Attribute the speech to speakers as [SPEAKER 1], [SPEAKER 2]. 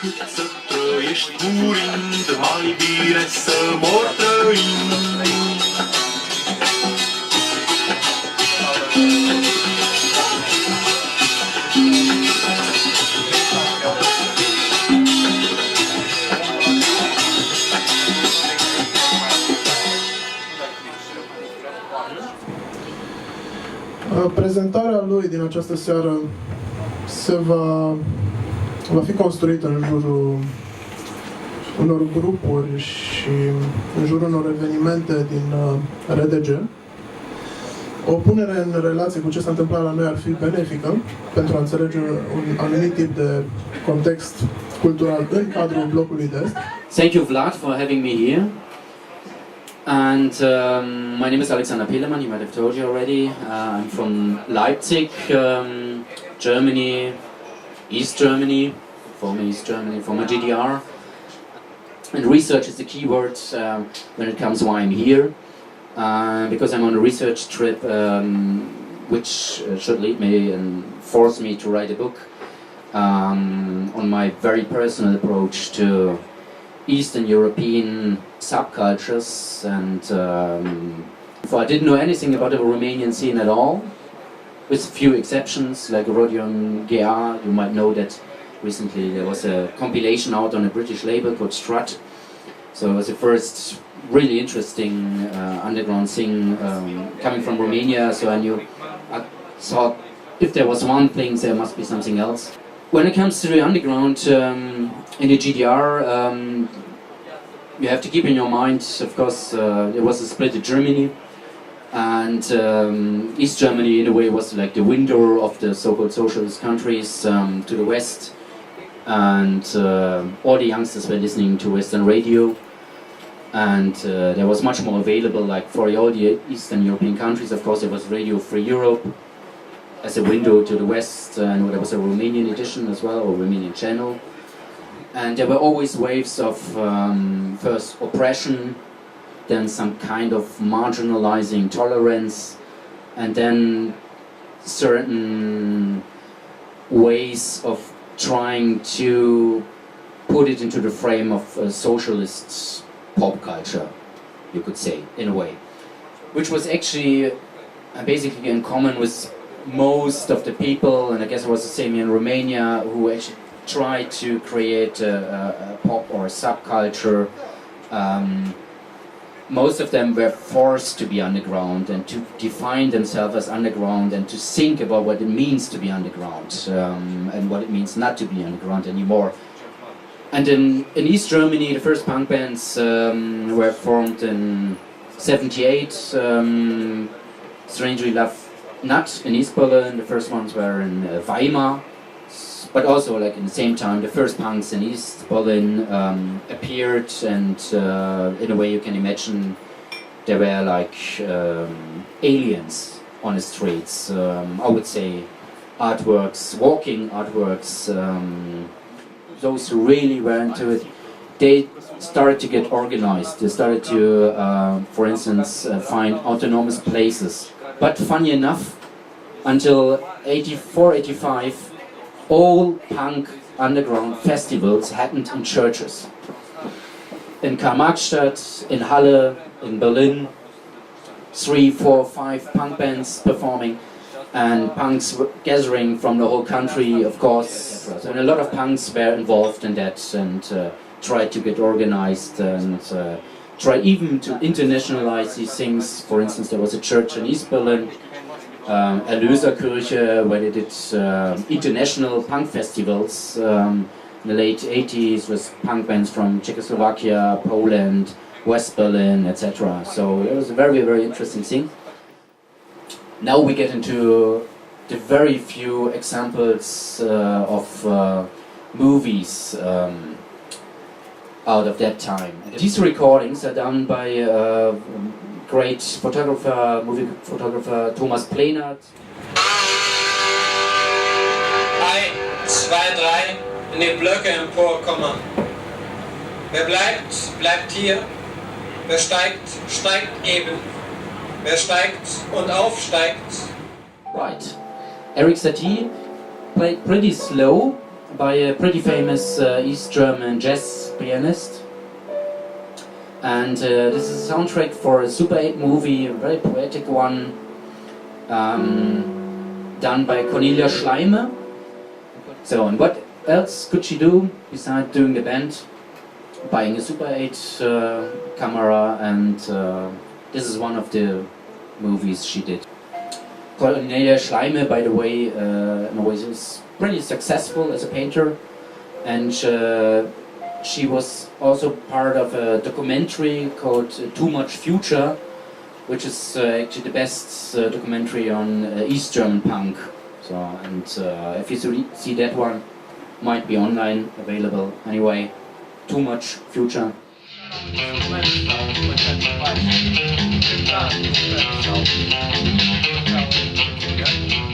[SPEAKER 1] Cât să trăiești murind, mai bine să mor trăind.
[SPEAKER 2] Prezentarea lui din această seară va fi construită în jurul unor grupuri și în jurul unor evenimente din RDG. O punere în relație cu ce s-a întâmplat la noi ar fi benefică pentru a înțelege un anumit tip de context cultural în cadrul blocului de est.
[SPEAKER 3] Thank you, Vlad, for having me here. And my name is Alexander Pehlemann, you might have told you already. I'm from Leipzig, Germany, East Germany, former GDR. And research is the key word when it comes to why I'm here. Because I'm on a research trip which should lead me and force me to write a book on my very personal approach to Eastern European subcultures, and I didn't know anything about the Romanian scene at all, with few exceptions like Rodion GDR. You might know that recently there was a compilation out on a British label called Strut, so it was the first really interesting underground thing coming from Romania, so I thought if there was one thing, there must be something else. When it comes to the underground in the GDR, you have to keep in your mind, of course, there was a split in Germany, and East Germany in a way was like the window of the so-called socialist countries to the west, and all the youngsters were listening to Western radio, and there was much more available, like for all the Eastern European countries. Of course, there was Radio Free Europe as a window to the west, and there was a Romanian edition as well, or Romanian channel. And there were always waves of first oppression, then some kind of marginalizing tolerance, and then certain ways of trying to put it into the frame of socialist pop culture, you could say, in a way. Which was actually basically in common with most of the people, and I guess it was the same in Romania, who actually tried to create a pop or a subculture. Most of them were forced to be underground and to define themselves as underground and to think about what it means to be underground and what it means not to be underground anymore. And in East Germany, the first punk bands were formed in '78. Strangely enough, not in East Berlin. The first ones were in Weimar, but also like in the same time, the first punks in East Berlin appeared, and in a way you can imagine there were like aliens on the streets. I would say artworks, walking artworks. Those who really were into it, they started to get organized. They started to, for instance, find autonomous places. But funny enough, until 84, 85, all punk underground festivals happened in churches. In Karl-Marx-Stadt, in Halle, in Berlin, 3, 4, 5 punk bands performing, and punks gathering from the whole country, of course. And a lot of punks were involved in that and tried to get organized and try even to internationalize these things. For instance, there was a church in East Berlin, Erlöserkirche, where they did international punk festivals in the late 80s with punk bands from Czechoslovakia, Poland, West Berlin, etc. So it was a very, very interesting thing. Now we get into the very few examples of movies out of that time. These recordings are done by great photographer, movie photographer Thomas Plehnert.
[SPEAKER 4] 1, 2, 3 in die Blöcke emporkommen. Wer bleibt, bleibt hier. Wer steigt, steigt eben. Wer steigt und aufsteigt.
[SPEAKER 3] Right. Eric Satie played pretty slow by a pretty famous East German jazz pianist. And this is a soundtrack for a Super 8 movie, a very poetic one, done by Cornelia Schleime. So, and what else could she do besides doing the band? Buying a Super 8 camera, and this is one of the movies she did. Cornelia Schleime, by the way, is pretty successful as a painter, and she was also part of a documentary called Too Much Future, which is actually the best documentary on East German punk. So, and if you see that one, might be online available. Anyway, Too Much Future.
[SPEAKER 5] Ja.